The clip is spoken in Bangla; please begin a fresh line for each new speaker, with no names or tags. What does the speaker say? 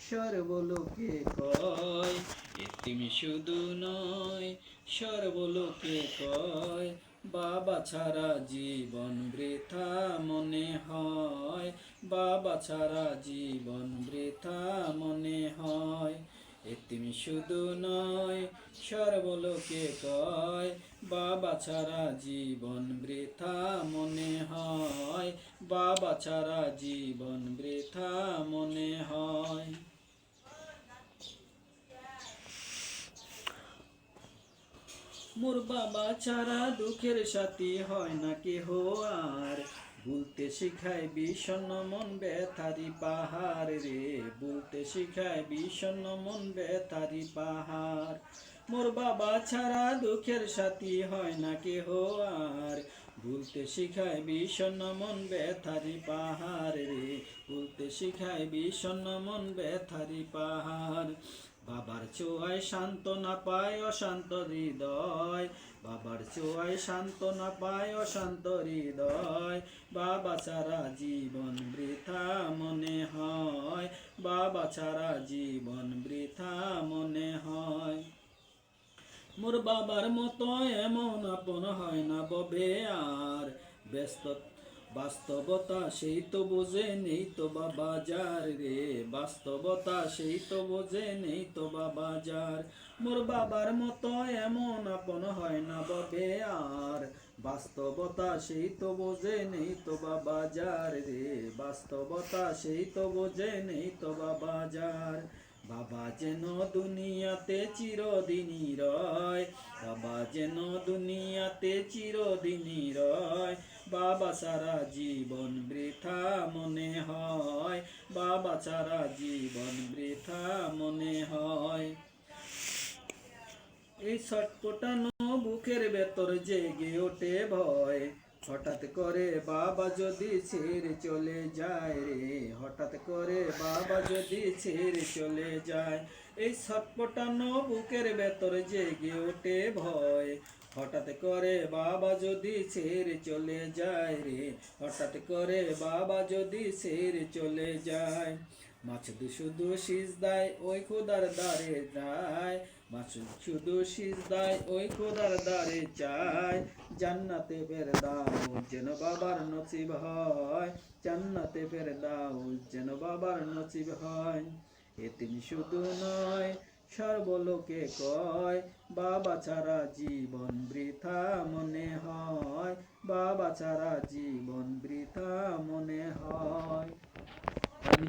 সর্বলোকে কয় এতিম শুধু নয়, সর্বলোকে কয় বাবা ছাড়া জীবন বৃথা মনে হয়, বাবা ছাড়া জীবন বৃথা মনে হয়। এতিম শুধু নয়, সর্বলোকে কয় বাবা ছাড়া জীবন বৃথা মনে হয়, বাবা ছাড়া জীবন বৃথা মনে হয়। মোর বাবা ছাড়া দুঃখের সাথী হয় না কেহ আর, ভুলতে শিখায় বিষণ্ণ মন ব্যথারি পাহাড় রে, ভুলতে শিখায় বিষণ্ণ মন ব্যথারি পাহাড়। মোর বাবা ছাড়া দুঃখের সাথী হয় না কেহ আর, ভুলতে শিখায় বিষণ্ণ মন ব্যথারি পাহাড় রে, ভুলতে শিখায় বিষণ্ণ মন ব্যথারি পাহাড়। বাবার ছোঁয়ায় সান্ত্বনা পায় অশান্ত হৃদয়, বাবার ছোঁয়ায় সান্ত্বনা পায় অশান্ত হৃদয়, বাবা ছাড়া জীবন বৃথা মনে হয়, বাবা ছাড়া জীবন বৃথা মনে হয়। মোর বাবার মতো এমন আপন হয় না ববে আর, ব্যস্ত বাস্তবতা সেই তো বোঝে নেই তো বাবা যার রে, বাস্তবতা সেই তো বোঝে নেই তো বাবা যার। মোর বাবার মতো এমন আপন হয় না ববে আর, বাস্তবতা সেই তো বোঝে নেই তো বাবা যার রে, বাস্তবতা সেই তো বোঝে নেই তো বাবা যার। বাবা যেন দুনিয়াতে চিরদিনই রয়, বাবা যেন দুনিয়াতে চিরদিনই রয়, বাবা ছাড়া জীবন বৃথা মনে হয়, বাবা ছাড়া জীবন বৃথা মনে হয়। এই ছটপটানো বুকের ভেতর জেগে ওঠে ভয়, হঠাৎ করে বাবা যদি ছেড়ে চলে যায় রে, হঠাৎ করে বাবা যদি ছেড়ে চলে যায়। এই ছটপটানো বুকের ভেতর জেগে ওঠে ভয়, হঠাৎ করে বাবা যদি ছেড়ে চলে যায় রে, হঠাৎ করে বাবা যদি ছেড়ে চলে যায়। মাছ শুধু সিজদায় ওই খোদার দ্বারে যায়, মাছ শুধু সিজদায় ওই খোদার দ্বারে চায়, জান্নাতে ফেরদাউস যেন বাবার নসিব হয়, জান্নাতে ফেরদাউস যেন বাবার নসিব হয়। এতিম শুধু নয়, সর্বলোকে কয় বাবা ছাড়া জীবন বৃথা মনে হয়, বাবা ছাড়া জীবন বৃথা মনে হয়।